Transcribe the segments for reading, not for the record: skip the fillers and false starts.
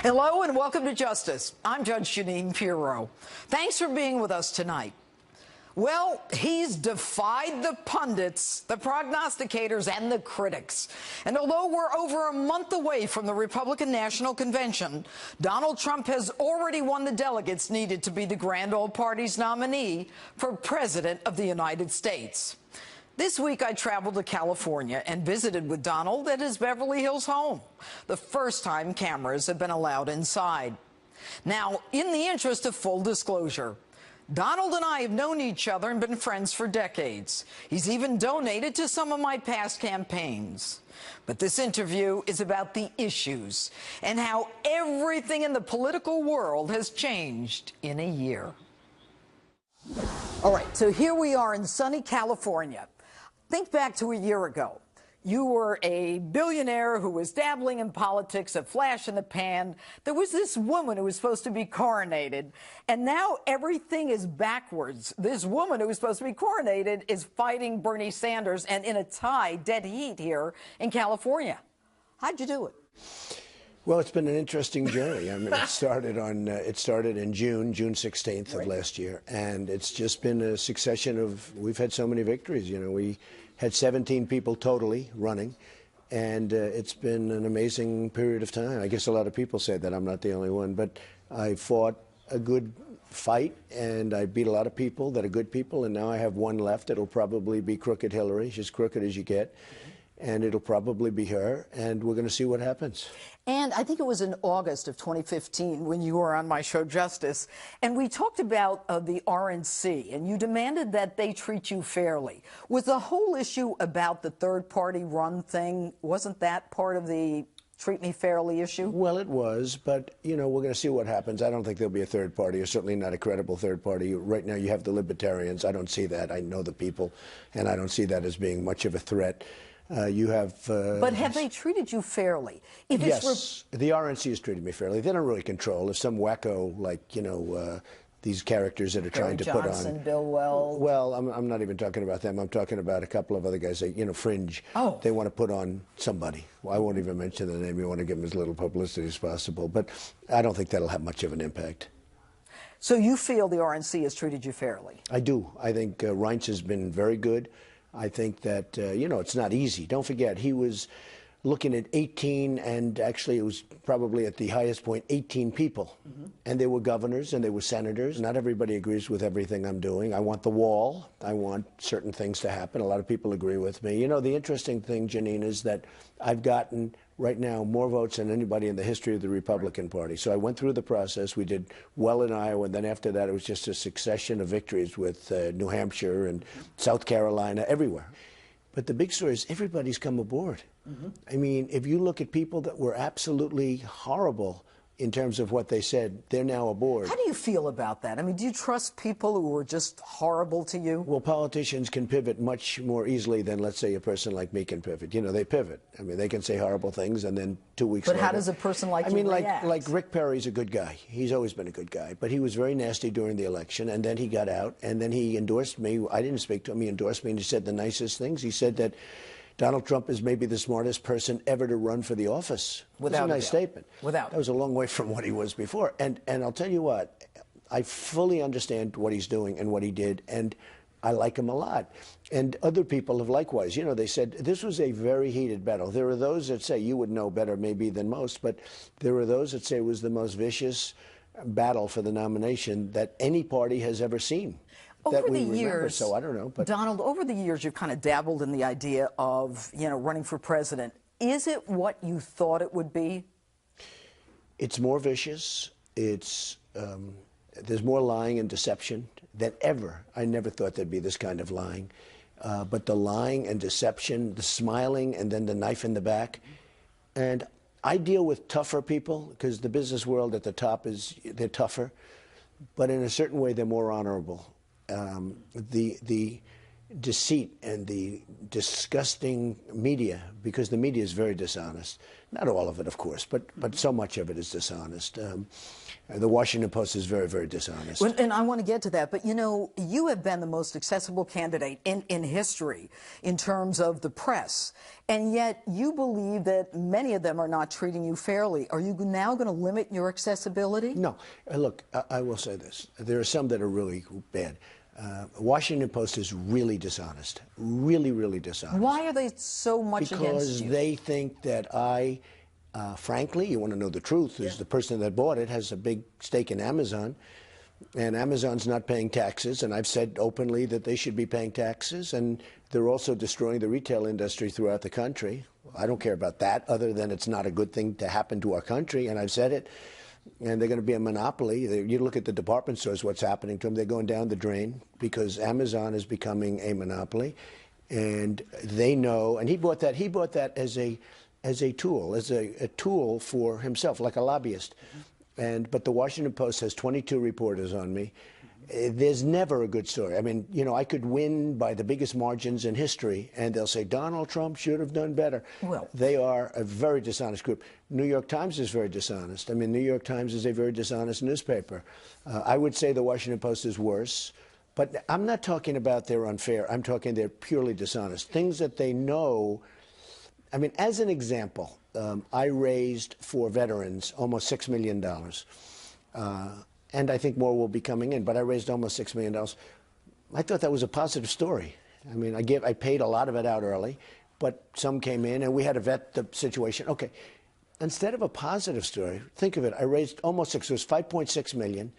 Hello and welcome to Justice. I'm Judge Jeanine Pirro. Thanks for being with us tonight. Well, he's defied the pundits, the prognosticators, and the critics. And although we're over a month away from the Republican National Convention, Donald Trump has already won the delegates needed to be the grand old party's nominee for President of the United States. This week, I traveled to California and visited with Donald at his Beverly Hills home, the first time cameras have been allowed inside. Now, in the interest of full disclosure, Donald and I have known each other and been friends for decades. He's even donated to some of my past campaigns. But this interview is about the issues and how everything in the political world has changed in a year. All right, so here we are in sunny California. Think back to a year ago. You were a billionaire who was dabbling in politics, a flash in the pan. There was this woman who was supposed to be coronated, and now everything is backwards. This woman who was supposed to be coronated is fighting Bernie Sanders and in a tie, dead heat here in California. How'd you do it? Well, it's been an interesting journey. I mean, it started in June 16th of last year, and it's just been a succession of, we've had so many victories. You know, we had 17 people totally running, and it's been an amazing period of time. I guess a lot of people say that. I'm not the only one, but I fought a good fight, and I beat a lot of people that are good people, and now I have one left. It'll probably be Crooked Hillary. She's crooked as you get. And it'll probably be her, and we're going to see what happens. And I think it was in August of 2015 when you were on my show, Justice, and we talked about the RNC, and you demanded that they treat you fairly. Was the whole issue about the third-party run thing, wasn't that part of the treat me fairly issue? Well, it was, but, you know, we're going to see what happens. I don't think there'll be a third party, or certainly not a credible third party. Right now you have the Libertarians. I don't see that. I know the people, and I don't see that as being much of a threat. You have... but have they treated you fairly? If yes, the RNC has treated me fairly. They don't really control. If some wacko, like, you know, these characters that are trying to put on... Bill Weld. Well, I'm not even talking about them. I'm talking about a couple of other guys, that, you know, fringe. Oh. They want to put on somebody. Well, I won't even mention the name. You want to give them as little publicity as possible. But I don't think that'll have much of an impact. So you feel the RNC has treated you fairly? I do. I think Reince has been very good. I think that, you know, it's not easy. Don't forget, he was looking at 18, and actually it was probably at the highest point, 18 people. And they were governors and they were senators. Not everybody agrees with everything I'm doing. I want the wall. I want certain things to happen. A lot of people agree with me. You know, the interesting thing, Jeanine, is that I've gotten right now more votes than anybody in the history of the Republican Party. So I went through the process. We did well in Iowa, and then after that it was just a succession of victories with New Hampshire and South Carolina, everywhere. But the big story is everybody's come aboard. I mean, if you look at people that were absolutely horrible in terms of what they said, they're now aboard. How do you feel about that? I mean, do you trust people who were just horrible to you? Well, politicians can pivot much more easily than, let's say, a person like me can pivot. You know, they pivot. I mean, they can say horrible things, and then 2 weeks later... But how does a person like you react? like Rick Perry's a good guy. He's always been a good guy. But he was very nasty during the election, and then he got out, and then he endorsed me. I didn't speak to him. He endorsed me, and he said the nicest things. He said that Donald Trump is maybe the smartest person ever to run for the office. Without a nice statement. Without. That was a long way from what he was before. And I'll tell you what, I fully understand what he's doing and what he did, and I like him a lot. And other people have likewise. You know, they said this was a very heated battle. There are those that say, you would know better maybe than most, but there are those that say it was the most vicious battle for the nomination that any party has ever seen. Over the years, so I don't know. But Donald, over the years, you've kind of dabbled in the idea of, you know, running for president. Is it what you thought it would be? It's more vicious. It's there's more lying and deception than ever. I never thought there'd be this kind of lying. But the lying and deception, the smiling, and then the knife in the back. And I deal with tougher people because the business world at the top they're tougher, but in a certain way they're more honorable. deceit and the disgusting media, because the media is very dishonest. Not all of it, of course, but so much of it is dishonest. The Washington Post is very, very dishonest. Well, and I want to get to that, but you know, you have been the most accessible candidate in history in terms of the press, and yet you believe that many of them are not treating you fairly. Are you now going to limit your accessibility? No. Look, I will say this. There are some that are really bad. Washington Post is really dishonest. Really, really dishonest. Why are they so much against you? Because they think that I, frankly, you want to know the truth, is the person that bought it has a big stake in Amazon, and Amazon's not paying taxes, and I've said openly that they should be paying taxes, and they're also destroying the retail industry throughout the country. I don't care about that, other than it's not a good thing to happen to our country, and I've said it. And they're going to be a monopoly. You look at the department stores, what's happening to them. They're going down the drain because Amazon is becoming a monopoly. And they know, and he bought that as a tool for himself, like a lobbyist. But the Washington Post has 22 reporters on me. There's never a good story. I mean, you know, I could win by the biggest margins in history, and they'll say Donald Trump should have done better. Well, they are a very dishonest group. New York Times is very dishonest. I mean, New York Times is a very dishonest newspaper. I would say the Washington Post is worse. But I'm not talking about they're unfair. I'm talking they're purely dishonest. Things that they know. I mean, as an example, I raised for veterans almost $6 million. And I think more will be coming in, but I raised almost $6 million. I thought that was a positive story. I mean, I paid a lot of it out early, but some came in, and we had to vet the situation. Okay, instead of a positive story, think of it. I raised almost it was $5.6 million.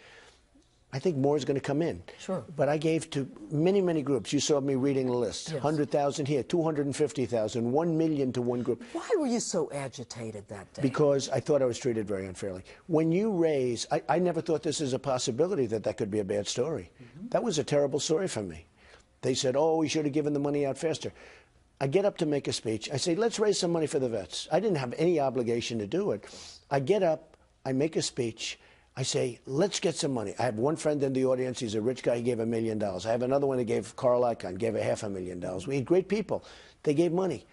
I think more is going to come in. Sure. But I gave to many, many groups. You saw me reading the list. Yes. 100,000 here, 250,000, 1 million to one group. Why were you so agitated that day? Because I thought I was treated very unfairly. When you raise, I never thought this is a possibility that could be a bad story. That was a terrible story for me. They said, oh, we should have given the money out faster. I get up to make a speech. I say, let's raise some money for the vets. I didn't have any obligation to do it. I get up, I make a speech. I say, let's get some money. I have one friend in the audience. He's a rich guy. He gave $1 million. I have another one that gave Carl Icahn, gave $500,000. We had great people. They gave money.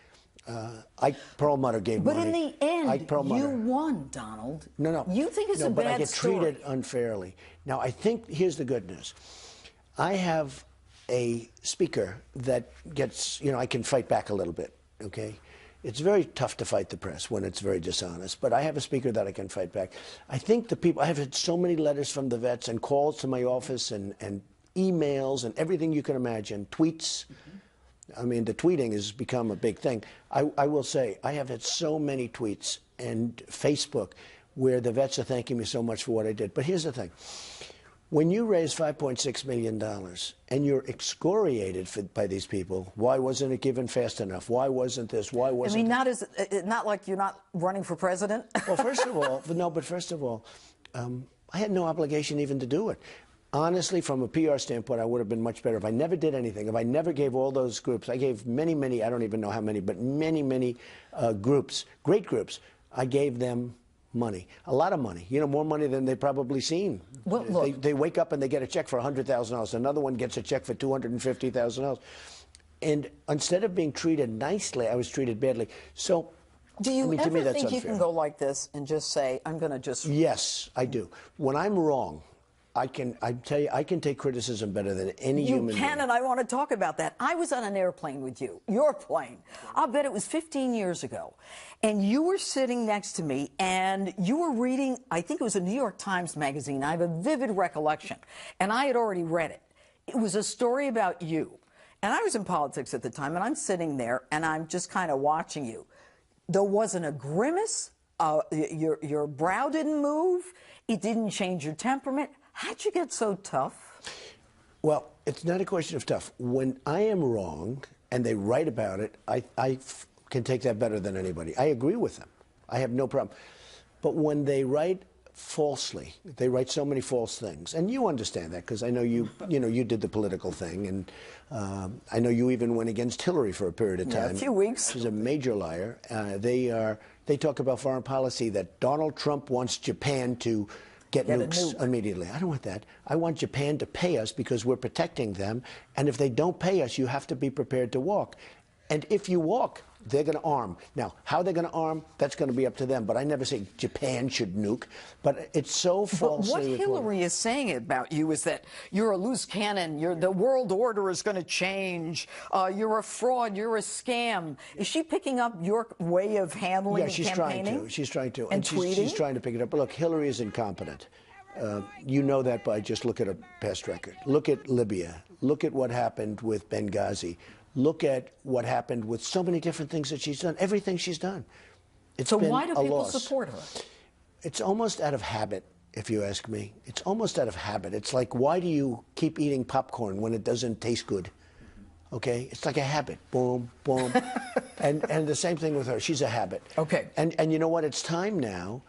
Ike Perlmutter gave money. But in the end, you won, Donald. No. You think it's a bad story. But I get treated unfairly. Now, I think, here's the good news. I have a speaker that gets, you know, I can fight back a little bit, okay? It's very tough to fight the press when it's very dishonest, but I have a speaker that I can fight back. I think the people, I have had so many letters from the vets and calls to my office and emails and everything you can imagine, tweets. I mean, the tweeting has become a big thing. I will say, I have had so many tweets and Facebook where the vets are thanking me so much for what I did. But here's the thing. When you raise $5.6 million and you're excoriated by these people, why wasn't it given fast enough? Why wasn't this? Why wasn't not like you're not running for president? Well, first of all, I had no obligation even to do it. Honestly, from a PR standpoint, I would have been much better if I never did anything, if I never gave all those groups. I gave many, I don't even know how many, but many groups, great groups. I gave them money, a lot of money, you know, more money than they've probably seen. Well, look, they wake up and they get a check for $100,000. Another one gets a check for $250,000. And instead of being treated nicely, I was treated badly. So, do you ever think unfair. You can go like this and just say, I'm going to just... Yes, I do. When I'm wrong, I tell you, I can take criticism better than any human being. You can, and I want to talk about that. I was on an airplane with you, your plane. I'll bet it was 15 years ago. And you were sitting next to me, and you were reading, I think it was a New York Times magazine. I have a vivid recollection. And I had already read it. It was a story about you. And I was in politics at the time, and I'm sitting there, and I'm just kind of watching you. There wasn't a grimace. Your brow didn't move. It didn't change your temperament. How'd you get so tough? Well, it's not a question of tough. When I am wrong and they write about it, I can take that better than anybody. I agree with them. I have no problem. But when they write falsely, they write so many false things, and you understand that because I know you did the political thing, and I know you even went against Hillary for a period of time. Yeah, a few weeks. She's a major liar. They talk about foreign policy that Donald Trump wants Japan to get Get a nukes nuke. immediately. I don't want that. I want Japan to pay us because we're protecting them. And if they don't pay us, you have to be prepared to walk. And if you walk, they're going to arm. Now, how they're going to arm, that's going to be up to them. But I never say Japan should nuke. But it's so falsely But what reported. Hillary is saying about you is that you're a loose cannon. The world order is going to change. You're a fraud. You're a scam. Is she picking up your way of handling she's campaigning? trying to. She's trying to. And she's trying to pick it up. But look, Hillary is incompetent. You know that by just look at her past record. Look at Libya. Look at what happened with Benghazi. Look at what happened with so many different things that she's done. Everything she's done. It's So been why do a people loss. support her? It's almost out of habit, if you ask me. It's almost out of habit. It's like, why do you keep eating popcorn when it doesn't taste good? Okay? It's like a habit. Boom, boom. and the same thing with her. She's a habit. Okay. And you know what? It's time now.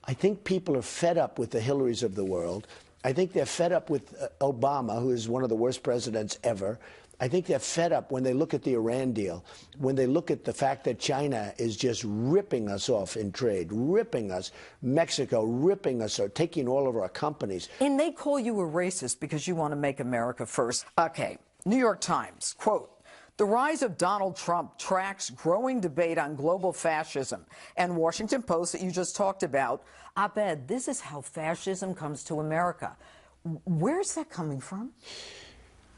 I think people are fed up with the Hillarys of the world. I think they're fed up with Obama, who is one of the worst presidents ever. I think they're fed up when they look at the Iran deal, when they look at the fact that China is just ripping us off in trade, ripping us, Mexico ripping us, or taking all of our companies. And they call you a racist because you want to make America first. Okay, New York Times, quote, "The rise of Donald Trump tracks growing debate on global fascism." And Washington Post, that you just talked about, op-ed, "This is how fascism comes to America." Where's that coming from?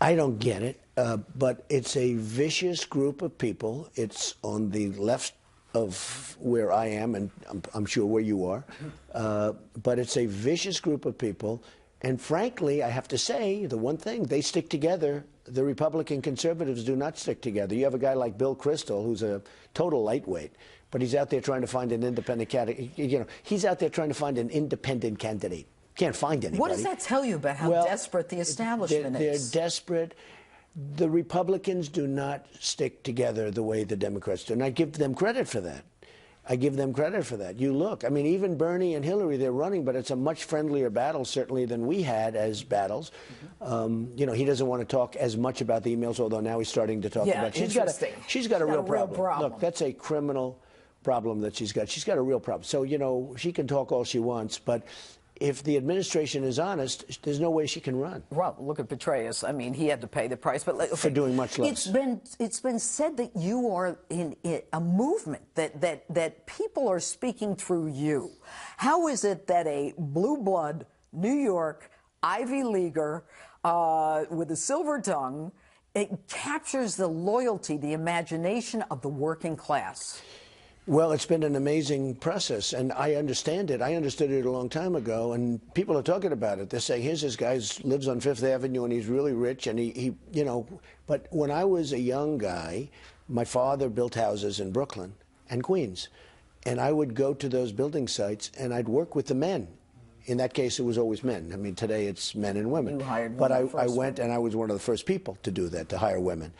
I don't get it, but it's a vicious group of people. It's on the left of where I am, and I'm sure where you are. But it's a vicious group of people. And frankly, I have to say, the one thing, they stick together. The Republican conservatives do not stick together. You have a guy like Bill Kristol, who's a total lightweight, but he's out there trying to find an independent candidate. You know, he's out there trying to find an independent candidate. Can't find anybody. What does that tell you about how desperate the establishment is? They're desperate. The Republicans do not stick together the way the Democrats do. And I give them credit for that. I give them credit for that. You look, I mean, even Bernie and Hillary, they're running, but it's a much friendlier battle, certainly, than we had as battles. You know, he doesn't want to talk as much about the emails, although now he's starting to talk about it. She's got a real problem. Look, that's a criminal problem that she's got. She's got a real problem. So, you know, she can talk all she wants, but if the administration is honest, there's no way she can run. Well, look at Petraeus. I mean, he had to pay the price, but okay, for doing much less. It's been said that you are in a movement that people are speaking through you. How is it that a blue blood New York Ivy Leaguer with a silver tongue, it captures the loyalty, the imagination of the working class? Well, it's been an amazing process, and I understand it. I understood it a long time ago, and people are talking about it. They're saying, here's this guy who lives on Fifth Avenue, and he's really rich, and he you know. But when I was a young guy, my father built houses in Brooklyn and Queens, and I would go to those building sites, and I'd work with the men. In that case, it was always men. I mean, today it's men and women. You hired but women I went, and I was one of the first people to do that, to hire women.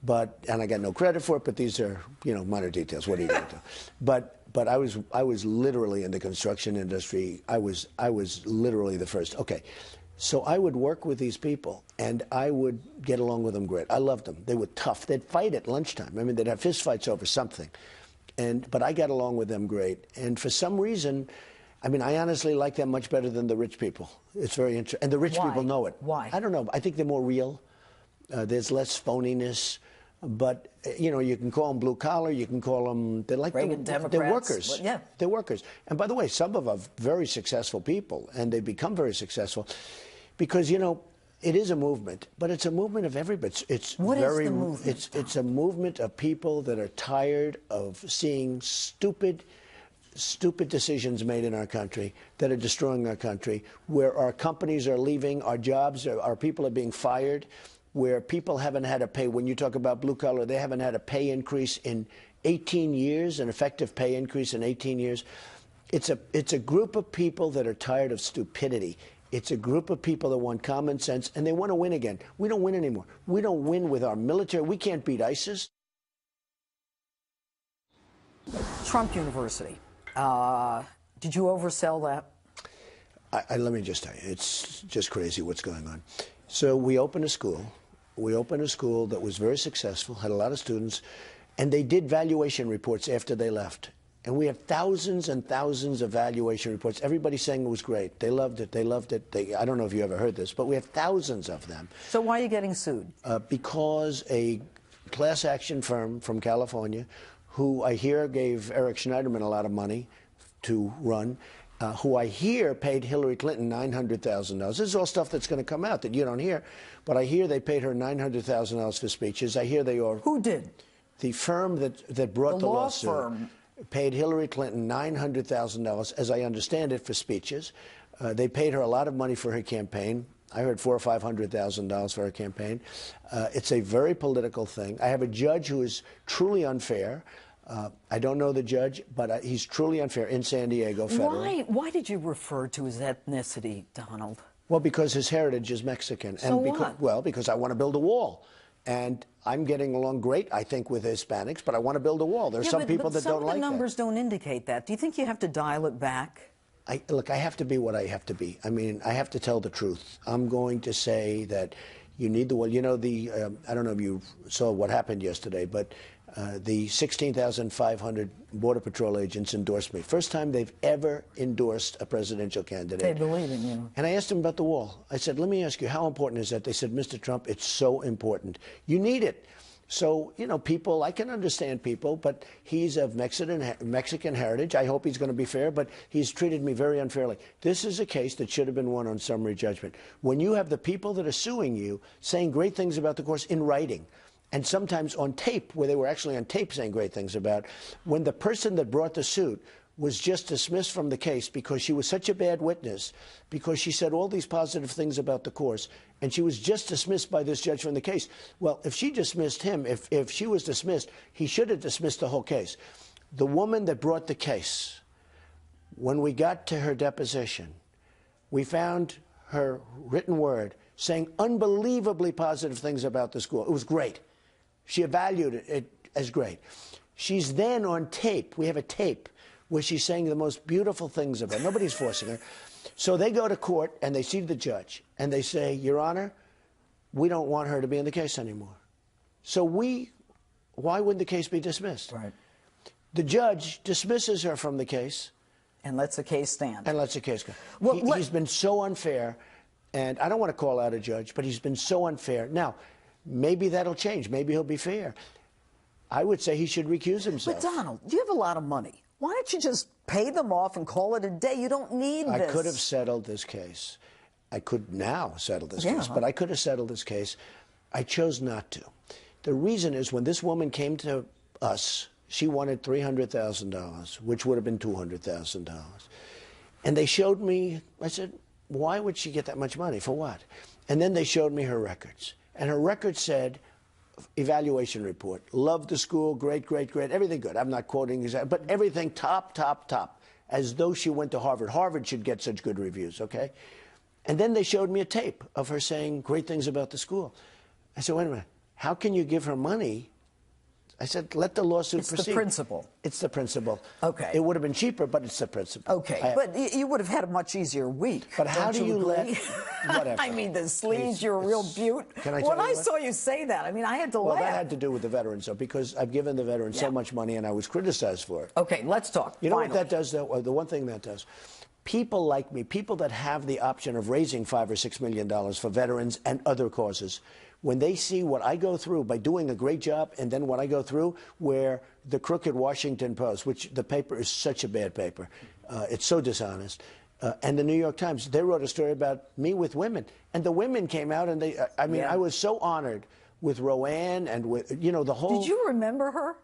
And I got no credit for it, but these are, you know, minor details. What are you going to do? But I was literally in the construction industry. I was literally the first. Okay. So I would work with these people, and I would get along with them great. I loved them. They were tough. They'd fight at lunchtime. I mean, they'd have fist fights over something. But I got along with them great. And for some reason, I mean, I honestly like them much better than the rich people. It's very interesting. And the rich people know it. Why? I don't know. I think they're more real. There's less phoniness. But, you know, you can call them blue collar, you can call them, they're like Reagan they're workers. Well, yeah. They're workers. And by the way, some of them are very successful people, and they become very successful because, you know, it is a movement, but it's a movement of everybody. What is the movement? It's a movement of people that are tired of seeing stupid decisions made in our country that are destroying our country, where our companies are leaving, our jobs, our people are being fired, where people haven't had a pay. When you talk about blue collar, they haven't had a pay increase in 18 years, an effective pay increase in 18 years. It's a group of people that are tired of stupidity. It's a group of people that want common sense, and they want to win again. We don't win anymore. We don't win with our military. We can't beat ISIS. Trump University. Did you oversell that? Let me just tell you, it's just crazy what's going on. So we opened a school. We opened a school that was very successful, had a lot of students, and they did valuation reports after they left. And we have thousands and thousands of valuation reports. Everybody's saying it was great. They loved it. They loved it. I don't know if you ever heard this, but we have thousands of them. So why are you getting sued? Because a class action firm from California, who I hear gave Eric Schneiderman a lot of money to run, who I hear paid Hillary Clinton $900,000. This is all stuff that's going to come out that you don't hear, but I hear they paid her $900,000 for speeches. I hear they are. Who did? The firm that brought the law lawsuit firm paid Hillary Clinton $900,000, as I understand it, for speeches. They paid her a lot of money for her campaign. I heard $400,000 or $500,000 for her campaign. It's a very political thing. I have a judge who is truly unfair. I don't know the judge, but he's truly unfair in San Diego federal. Why did you refer to his ethnicity, Donald? Well, because his heritage is Mexican. So and what? Well, because I want to build a wall. And I'm getting along great, I think, with Hispanics, but I want to build a wall. There's some people that don't like that. Some of the numbers don't indicate that. Do you think you have to dial it back? Look, I have to be what I have to be. I mean, I have to tell the truth. I'm going to say that you need the wall. You know, I don't know if you saw what happened yesterday, but the 16,500 Border Patrol agents endorsed me. First time they've ever endorsed a presidential candidate. They believe in you. And I asked them about the wall. I said, let me ask you, how important is that? They said, Mr. Trump, it's so important. You need it. So, you know, people, I can understand people, but he's of Mexican heritage. I hope he's going to be fair, but he's treated me very unfairly. This is a case that should have been won on summary judgment. When you have the people that are suing you saying great things about the course in writing, and sometimes on tape, where they were actually on tape saying great things about, when the person that brought the suit was just dismissed from the case because she was such a bad witness, because she said all these positive things about the course, and she was just dismissed by this judge from the case. Well, if she dismissed him, if she was dismissed, he should have dismissed the whole case. The woman that brought the case, when we got to her deposition, we found her written word saying unbelievably positive things about the school. It was great. She evaluated it as great. She's then on tape. We have a tape where she's saying the most beautiful things about it. Nobody's forcing her. So they go to court and they see the judge and they say, Your Honor, we don't want her to be in the case anymore. So why wouldn't the case be dismissed? Right. The judge dismisses her from the case. And lets the case stand. And lets the case go. Well, he's been so unfair, and I don't want to call out a judge, but he's been so unfair. Now, maybe that'll change. Maybe he'll be fair. I would say he should recuse himself. But, Donald, you have a lot of money. Why don't you just pay them off and call it a day? You don't need this. I could have settled this case. I could now settle this case, but I could have settled this case. I chose not to. The reason is when this woman came to us, she wanted $300,000, which would have been $200,000. And they showed me, I said, why would she get that much money? For what? And then they showed me her records. And her record said, evaluation report, loved the school, great, great, great, everything good. I'm not quoting exactly, but everything top, top, top, as though she went to Harvard. Harvard should get such good reviews, okay? And then they showed me a tape of her saying great things about the school. I said, wait a minute, how can you give her money? I said, let the lawsuit proceed. It's the principle. It's the principle. Okay. It would have been cheaper, but it's the principle. Okay, but you would have had a much easier week. But how do you let, whatever. I mean, the sleeves, you're a real beaut. Can I tell when you I what? saw you say that, I mean, I had to laugh. Well, that had to do with the veterans, though, because I've given the veterans so much money and I was criticized for it. Okay, let's talk. You know what that does, though? The one thing that does? People like me, people that have the option of raising $5 or $6 million for veterans and other causes, when they see what I go through by doing a great job and then what I go through where the crooked Washington Post, which the paper is such a bad paper, it's so dishonest, and the New York Times, they wrote a story about me with women. And the women came out and they, I mean, I was so honored with Roanne and with, you know, the whole... Did you remember her?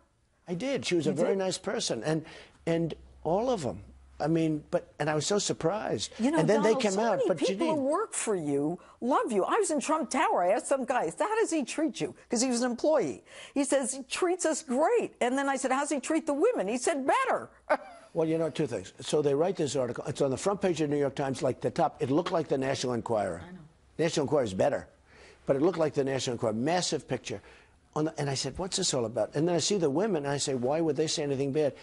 I did. She was a very nice person. And all of them. I mean, and I was so surprised. You know, and then Donald, they came out. Many But people Jeanine, who work for you love you. I was in Trump Tower. I asked some guy, how does he treat you? Because he was an employee. He says, he treats us great. And then I said, how's he treat the women? He said, better. well, you know, two things. So they write this article. It's on the front page of the New York Times, like the top. It looked like the National Enquirer. I know. National Enquirer is better. But it looked like the National Enquirer. Massive picture. And I said, what's this all about? And then I see the women, and I say, why would they say anything bad?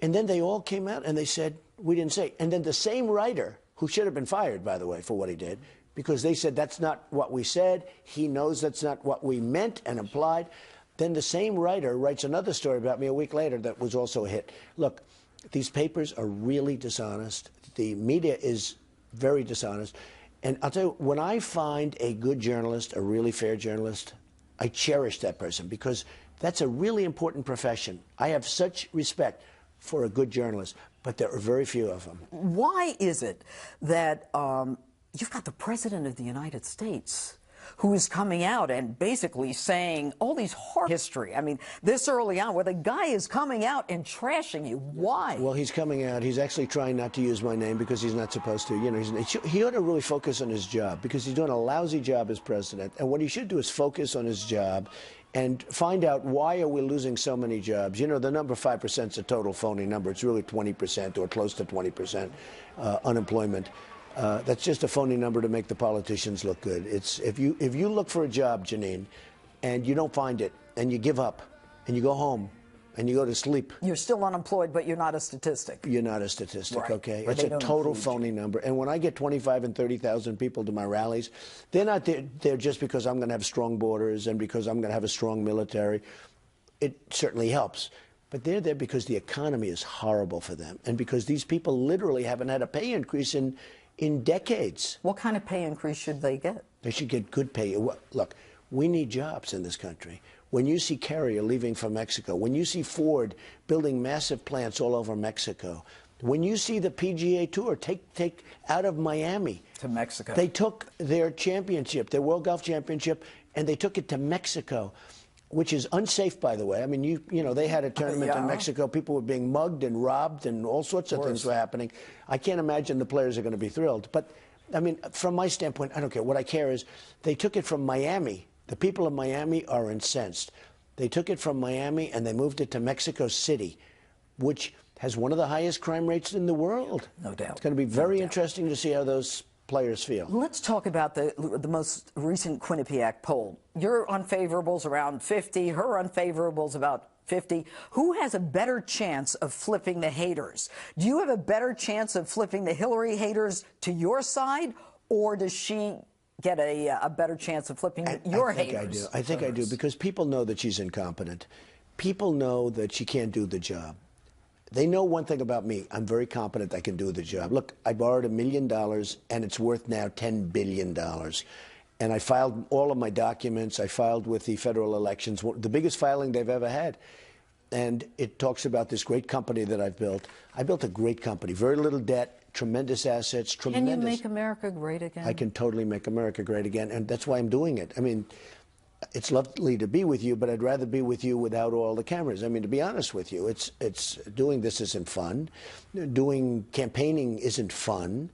And then they all came out and they said, we didn't say. And then the same writer, who should have been fired, by the way, for what he did, because they said that's not what we said, he knows that's not what we meant and implied. Then the same writer writes another story about me a week later that was also a hit. Look, These papers are really dishonest. The media is very dishonest. And I'll tell you, when I find a good journalist, a really fair journalist, I cherish that person because that's a really important profession. I have such respect for a good journalist, but there are very few of them. Why is it that you've got the President of the United States who is coming out and basically saying all these horror history? I mean, this early on, where the guy is coming out and trashing you. Why? Well, he's coming out. He's actually trying not to use my name because he's not supposed to. You know, he ought to really focus on his job because he's doing a lousy job as president. And what he should do is focus on his job and find out why are we losing so many jobs. You know, the number 5% is a total phony number. It's really 20% or close to 20% unemployment. That's just a phony number to make the politicians look good. It's if you look for a job, Jeanine, and you don't find it, and you give up, and you go home, and you go to sleep. You're still unemployed, but you're not a statistic. You're not a statistic, right. okay? Or it's a total phony number. And when I get 25 and 30,000 people to my rallies, they're not there just because I'm going to have strong borders and because I'm going to have a strong military. It certainly helps. But they're there because the economy is horrible for them and because these people literally haven't had a pay increase in decades. What kind of pay increase should they get? They should get good pay. Look, we need jobs in this country. When you see Carrier leaving for Mexico, when you see Ford building massive plants all over Mexico, when you see the PGA Tour take out of Miami to Mexico, they took their championship, their World Golf Championship, and they took it to Mexico, which is unsafe, by the way. I mean, you know, they had a tournament in Mexico. People were being mugged and robbed and all sorts of things were happening. I can't imagine the players are going to be thrilled. But, I mean, from my standpoint, I don't care. What I care is they took it from Miami. The people of Miami are incensed. They took it from Miami and they moved it to Mexico City, which has one of the highest crime rates in the world. No doubt. It's going to be very interesting to see how those players feel. Let's talk about the most recent Quinnipiac poll. Your unfavorables around 50, her unfavorables about 50. Who has a better chance of flipping the haters? Do you have a better chance of flipping the Hillary haters to your side, or does she get a better chance of flipping your haters? I think I do, because people know that she's incompetent. People know that she can't do the job. They know one thing about me. I'm very competent. I can do the job. Look, I borrowed $1 million, and it's worth now $10 billion. And I filed all of my documents. I filed with the federal elections, the biggest filing they've ever had. And it talks about this great company that I've built. I built a great company, very little debt, tremendous assets, tremendous. Can you make America great again? I can totally make America great again, and that's why I'm doing it. I mean, it's lovely to be with you, but I'd rather be with you without all the cameras. I mean, to be honest with you, it's doing this isn't fun. Doing campaigning isn't fun,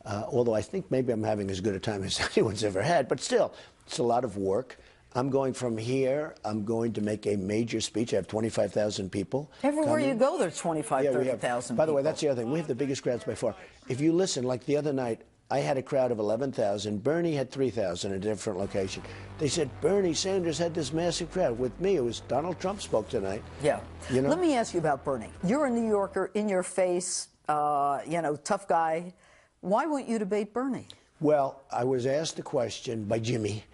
although I think maybe I'm having as good a time as anyone's ever had. But still, it's a lot of work. I'm going from here. I'm going to make a major speech. I have 25,000 people. Everywhere you go, there's 25,000, 30,000 people. By the way, that's the other thing. We have the biggest crowds by far. If you listen, like the other night, I had a crowd of 11,000. Bernie had 3,000 at a different location. They said Bernie Sanders had this massive crowd. With me, it was Donald Trump spoke tonight. Yeah. You know? Let me ask you about Bernie. You're a New Yorker, in your face, you know, tough guy. Why won't you debate Bernie? Well, I was asked a question by Jimmy,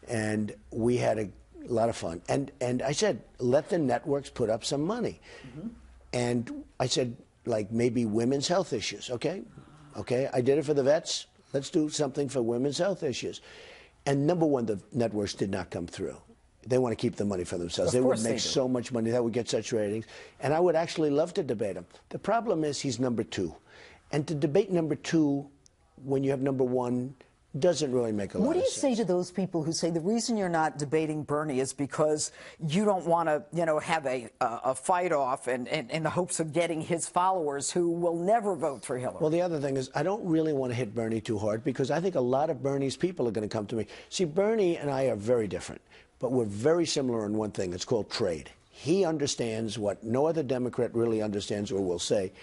and we had a lot of fun. And I said, let the networks put up some money. Mm-hmm. And I said, like, maybe women's health issues, okay? Okay, I did it for the vets. Let's do something for women's health issues. And number one, the networks did not come through. They want to keep the money for themselves. They would make so much money. That would get such ratings. And I would actually love to debate him. The problem is he's number two. And to debate number two when you have number one doesn't really make a lot of sense. What do you say to those people who say the reason you're not debating Bernie is because you don't want to, you know, have a fight off and in the hopes of getting his followers who will never vote for Hillary? Well, the other thing is I don't really want to hit Bernie too hard because I think a lot of Bernie's people are going to come to me. See, Bernie and I are very different, but we're very similar in one thing. It's called trade. He understands what no other Democrat really understands or will say,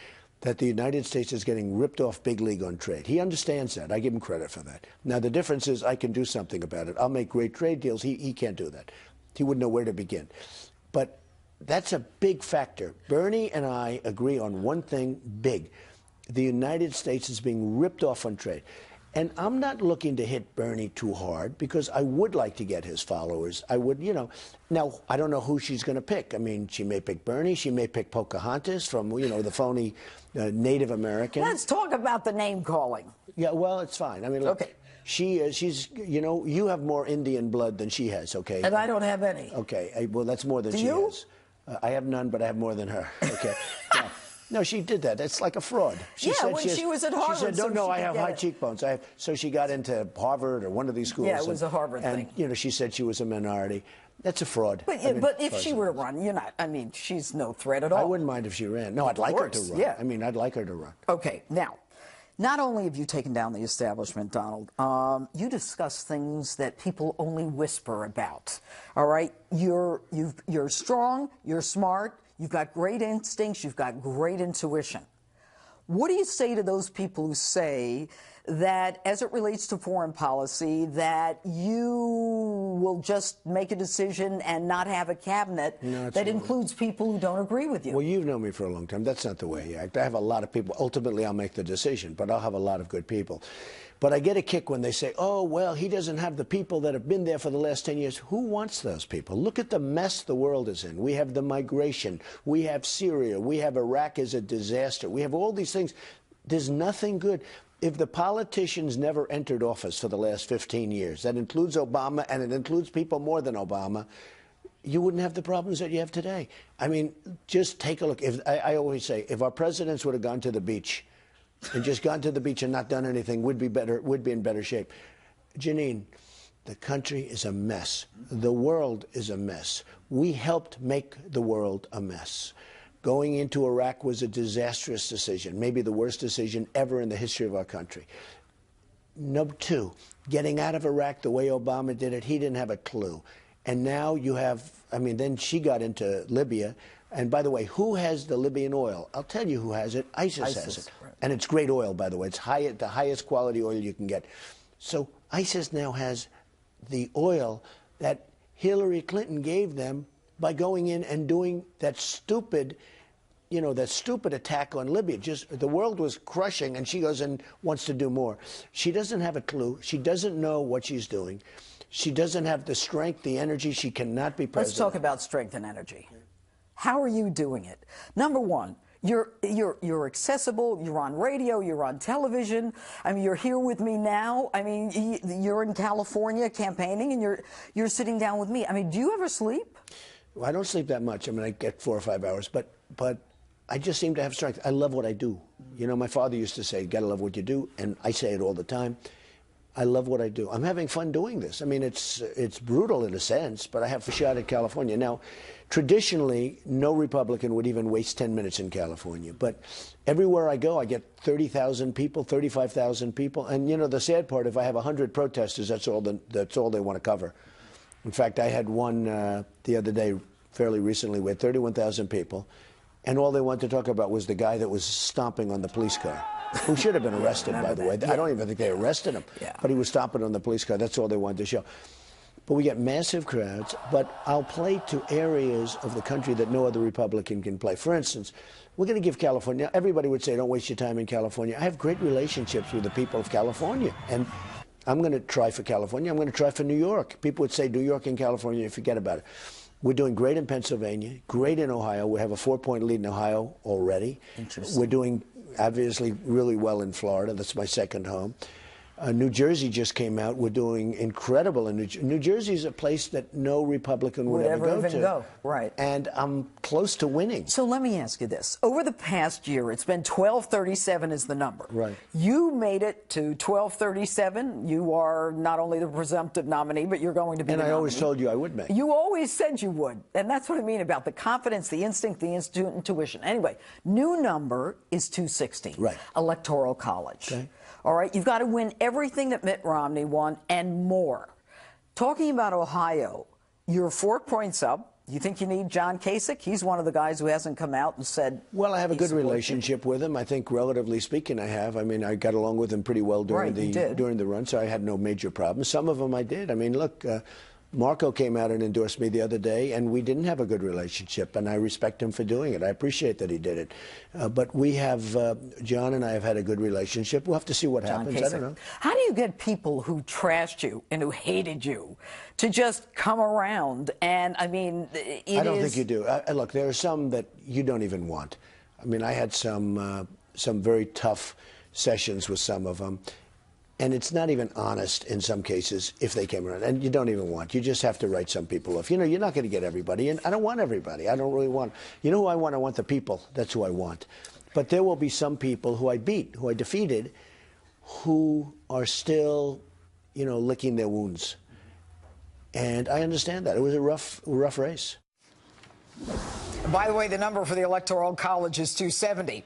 that the United States is getting ripped off big league on trade. He understands that. I give him credit for that. Now, the difference is I can do something about it. I'll make great trade deals. He can't do that. He wouldn't know where to begin. But that's a big factor. Bernie and I agree on one thing big. The United States is being ripped off on trade. And I'm not looking to hit Bernie too hard because I would like to get his followers. I would, you know. Now, I don't know who she's going to pick. I mean, she may pick Bernie. She may pick Pocahontas from, you know, the phony Native American. Let's talk about the name calling. Yeah, well, it's fine. I mean, look, okay. She's, you know, you have more Indian blood than she has, okay? And I don't have any. Okay, well, that's more than Do she you? has. I have none, but I have more than her, okay? Yeah. No, she did that. It's like a fraud. She said when she was at Harvard. She said, so no, I could have get high it. cheekbones. So she got into Harvard or one of these schools. Yeah, it was a Harvard and, thing. You know, she said she was a minority. That's a fraud. But, I mean, but if she were to run, you're not. I mean, she's no threat at all. I wouldn't mind if she ran. No, I'd like her to run. Yeah. I mean, I'd like her to run. Okay, now, not only have you taken down the establishment, Donald, you discuss things that people only whisper about. All right, you're strong, you're smart, you've got great instincts, you've got great intuition. What do you say to those people who say that, as it relates to foreign policy, that you will just make a decision and not have a cabinet that includes people who don't agree with you? Well, you've known me for a long time. That's not the way you act. I have a lot of people. Ultimately, I'll make the decision, but I'll have a lot of good people. But I get a kick when they say, oh, well, he doesn't have the people that have been there for the last 10 years. Who wants those people? Look at the mess the world is in. We have the migration. We have Syria. We have Iraq as a disaster. We have all these things. There's nothing good. If the politicians never entered office for the last 15 years, that includes Obama and it includes people more than Obama, you wouldn't have the problems that you have today. I mean, just take a look. I always say, if our presidents would have gone to the beach and just gone to the beach and not done anything, would be in better shape. Jeanine, the country is a mess. The world is a mess. We helped make the world a mess. Going into Iraq was a disastrous decision, maybe the worst decision ever in the history of our country. Number two, getting out of Iraq the way Obama did it, he didn't have a clue. And now you have, I mean, then she got into Libya. And by the way, who has the Libyan oil? I'll tell you who has it. ISIS has it. Right. And it's great oil, by the way. It's the highest quality oil you can get. So ISIS now has the oil that Hillary Clinton gave them by going in and doing that stupid, you know, that stupid attack on Libya. Just the world was crushing, and she goes and wants to do more. She doesn't have a clue. She doesn't know what she's doing. She doesn't have the strength, the energy. She cannot be president. Let's talk about strength and energy. How are you doing it? Number one, you're accessible. You're on radio. You're on television. I mean, you're here with me now. I mean, you're in California campaigning, and you're sitting down with me. I mean, do you ever sleep? Well, I don't sleep that much. I mean, I get 4 or 5 hours, but I just seem to have strength. I love what I do. You know, my father used to say, you gotta love what you do, and I say it all the time. I love what I do. I'm having fun doing this. I mean, it's brutal in a sense, but I have a shot at California. Now, traditionally, no Republican would even waste 10 minutes in California. But everywhere I go, I get 30,000 people, 35,000 people. And, you know, the sad part, if I have 100 protesters, that's all they want to cover. In fact, I had one the other day, fairly recently, we had 31,000 people. And all they wanted to talk about was the guy that was stomping on the police car, who should have been arrested, by the way. I don't even think they arrested him. Yeah. But he was stomping on the police car. That's all they wanted to show. But we get massive crowds. But I'll play to areas of the country that no other Republican can play. For instance, we're going to give California, everybody would say, don't waste your time in California. I have great relationships with the people of California. And I'm going to try for California. I'm going to try for New York. People would say New York and California, forget about it. We're doing great in Pennsylvania, great in Ohio. We have a 4-point lead in Ohio already. Interesting. We're doing, obviously, really well in Florida. That's my second home. New Jersey just came out. We're doing incredible in New Jersey is a place that no Republican would ever go to. Go. Right. And I'm close to winning. So let me ask you this. Over the past year, it's been 1237 is the number. Right. You made it to 1237. You are not only the presumptive nominee, but you're going to be the nominee. And I always told you I would make it. You always said you would. And that's what I mean about the confidence, the instinct, the intuition. Anyway, new number is 260. Right. Electoral College. Okay. All right, you've got to win everything that Mitt Romney won and more. Talking about Ohio, you're 4 points up. You think you need John Kasich? He's one of the guys who hasn't come out and said. Well, I have a good relationship with him. I think, relatively speaking, I have. I mean, I got along with him pretty well during the run, so I had no major problems. Some of them I did. I mean, look, Marco came out and endorsed me the other day, and we didn't have a good relationship, and I respect him for doing it. I appreciate that he did it. But we have, John and I have had a good relationship. We'll have to see what happens. I don't know. How do you get people who trashed you and who hated you to just come around? And, I mean, I don't think you do. Look, there are some that you don't even want. I mean, I had some very tough sessions with some of them. And it's not even honest in some cases if they came around. And you don't even want. You just have to write some people off. You know, you're not going to get everybody. And I don't want everybody. I don't really want. You know who I want? I want the people. That's who I want. But there will be some people who I beat, who I defeated, who are still, you know, licking their wounds. And I understand that. It was a rough race. By the way, the number for the Electoral College is 270.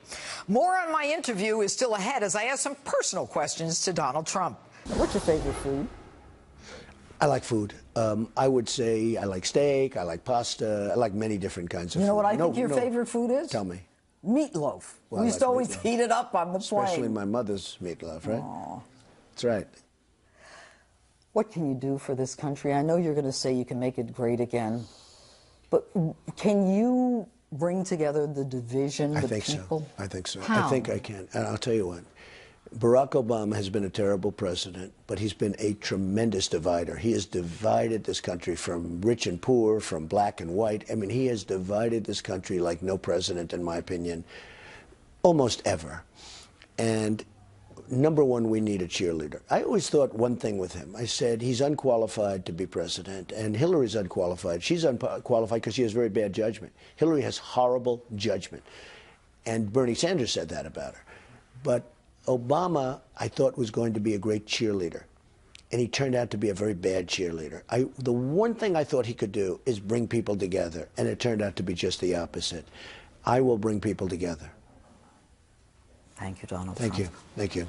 More on my interview is still ahead as I ask some personal questions to Donald Trump. What's your favorite food? I like food. I would say I like steak, I like pasta, I like many different kinds of food. You know what I think your favorite food is? Tell me. Meatloaf. Well, we used to always heat it up on the plane. Especially my mother's meatloaf, right? Aww. That's right. What can you do for this country? I know you're going to say you can make it great again. But can you bring together the division, the people? So. I think so. How? I think I can. And I'll tell you what. Barack Obama has been a terrible president, but he's been a tremendous divider. He has divided this country from rich and poor, from black and white. I mean, he has divided this country like no president, in my opinion, almost ever. And number one, we need a cheerleader. I always thought one thing with him. I said, he's unqualified to be president, and Hillary's unqualified. She's unqualified because she has very bad judgment. Hillary has horrible judgment. And Bernie Sanders said that about her. But Obama, I thought, was going to be a great cheerleader. And he turned out to be a very bad cheerleader. The one thing I thought he could do is bring people together, and it turned out to be just the opposite. I will bring people together. Thank you, Donald Thank Trump. you. Thank you.